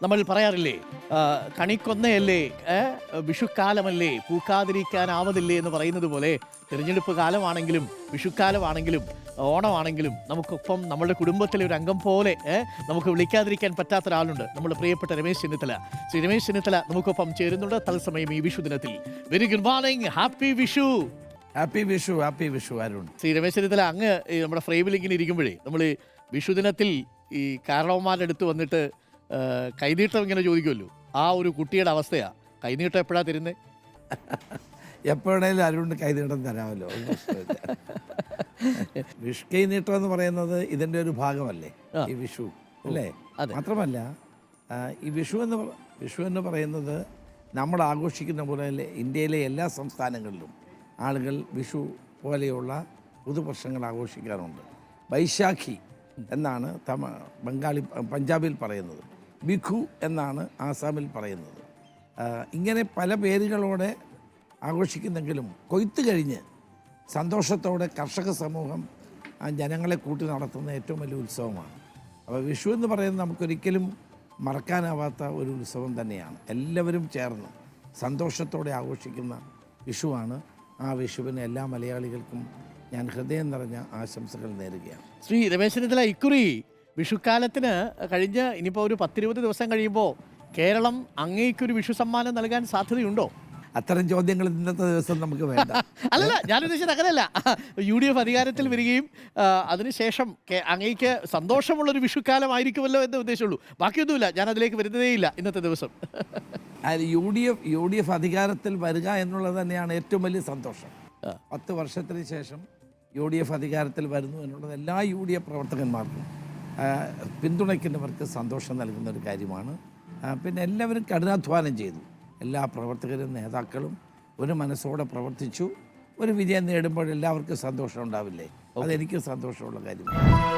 നമ്മൾ പറയാറില്ലേ, കണിക്കൊന്നയല്ലേ, വിഷുക്കാലമല്ലേ, പൂക്കാതിരിക്കാനാവതില്ലേ എന്ന് പറയുന്നത് പോലെ തിരഞ്ഞെടുപ്പ് കാലമാണെങ്കിലും വിഷുക്കാലമാണെങ്കിലും ഓണമാണെങ്കിലും നമുക്കൊപ്പം നമ്മുടെ കുടുംബത്തിലെ ഒരു അംഗം പോലെ നമുക്ക് വിളിക്കാതിരിക്കാൻ പറ്റാത്ത ഒരാളുണ്ട്, നമ്മുടെ പ്രിയപ്പെട്ട രമേശ് ചെന്നിത്തല. ശ്രീ രമേശ് ചെന്നിത്തല നമുക്കൊപ്പം ചേരുന്നുണ്ട് തത്സമയം ഈ വിഷു ദിനത്തിൽ. Very good morning, happy Vishu. Happy Vishu, happy Vishu Arun. Shri Ramesh Chennithala, അങ്ങ് നമ്മുടെ ഫ്രെയിമിൽ ഇങ്ങനെ ഇരിക്കുമ്പോഴേ നമ്മൾ വിഷുദിനത്തിൽ ഈ കാരണവന്മാരുടെ അടുത്ത് വന്നിട്ട് കൈനീട്ടം ഇങ്ങനെ ചോദിക്കുമല്ലോ, ആ ഒരു കുട്ടിയുടെ അവസ്ഥയാ. കൈനീട്ടം എപ്പോഴാ തരുന്നത്? എപ്പോഴേലും അരുൺ കൈനീട്ടം തരാമല്ലോ. വിഷു കൈനീട്ടം എന്ന് പറയുന്നത് ഇതിൻ്റെ ഒരു ഭാഗമല്ലേ ഈ വിഷു, അല്ലേ? മാത്രമല്ല ഈ വിഷു എന്ന് പറയുന്നത് നമ്മൾ ആഘോഷിക്കുന്ന പോലെ ഇന്ത്യയിലെ എല്ലാ സംസ്ഥാനങ്ങളിലും ആളുകൾ വിഷു പോലെയുള്ള പുതുവർഷങ്ങൾ ആഘോഷിക്കാറുണ്ട്. വൈശാഖി എന്നാണ് പഞ്ചാബിൽ പറയുന്നത്, ബിഖു എന്നാണ് ആസാമിൽ പറയുന്നത്. ഇങ്ങനെ പല പേരുകളോടെ ആഘോഷിക്കുന്നെങ്കിലും കൊയ്ത്ത് കഴിഞ്ഞ് സന്തോഷത്തോടെ കർഷക സമൂഹം ജനങ്ങളെ കൂട്ടി നടത്തുന്ന ഏറ്റവും വലിയ ഉത്സവമാണ്. അപ്പോൾ വിഷു എന്ന് പറയുന്നത് നമുക്കൊരിക്കലും മറക്കാനാവാത്ത ഒരു ഉത്സവം തന്നെയാണ്. എല്ലാവരും ചേർന്ന് സന്തോഷത്തോടെ ആഘോഷിക്കുന്ന വിഷുവാണ്. ആ വിഷുവിന് എല്ലാ മലയാളികൾക്കും ഞാൻ ഹൃദയം നിറഞ്ഞ ആശംസകൾ നേരുകയാണ്. ശ്രീ രമേശ് ചെന്നിത്തല, ഇക്കുറി വിഷുക്കാലത്തിന് കഴിഞ്ഞ് ഇനിയിപ്പോൾ ഒരു 10-20 ദിവസം കഴിയുമ്പോൾ കേരളം അങ്ങേക്കൊരു വിഷു സമ്മാനം നൽകാൻ സാധ്യതയുണ്ടോ? അത്തരം ചോദ്യങ്ങൾ ഇന്നത്തെ ദിവസം നമുക്ക് വേണ്ട. അല്ലല്ല, ഞാൻ ഉദ്ദേശിച്ചത് അങ്ങനെയല്ല. UDF അധികാരത്തിൽ വരികയും അതിനുശേഷം അങ്ങേക്ക് സന്തോഷമുള്ളൊരു വിഷുക്കാലമായിരിക്കുമല്ലോ എന്ന് ഉദ്ദേശമുള്ളൂ. ബാക്കിയൊന്നുമില്ല, ഞാൻ അതിലേക്ക് വരുന്നതേയില്ല ഇന്നത്തെ ദിവസം. UDF അധികാരത്തിൽ വരിക എന്നുള്ളത് തന്നെയാണ് ഏറ്റവും വലിയ സന്തോഷം. 10 വർഷത്തിന് ശേഷം UDF അധികാരത്തിൽ വരുന്നു എന്നുള്ളത് എല്ലാ UDF പ്രവർത്തകന്മാർക്കും പിന്തുണയ്ക്കുന്നവർക്ക് സന്തോഷം നൽകുന്ന ഒരു കാര്യമാണ്. പിന്നെ എല്ലാവരും കഠിനാധ്വാനം ചെയ്തു. എല്ലാ പ്രവർത്തകരും നേതാക്കളും ഒരു മനസ്സോടെ പ്രവർത്തിച്ചു. ഒരു വിജയം നേടുമ്പോൾ എല്ലാവർക്കും സന്തോഷം ഉണ്ടാവില്ലേ? അതെനിക്ക് സന്തോഷമുള്ള കാര്യമാണ്.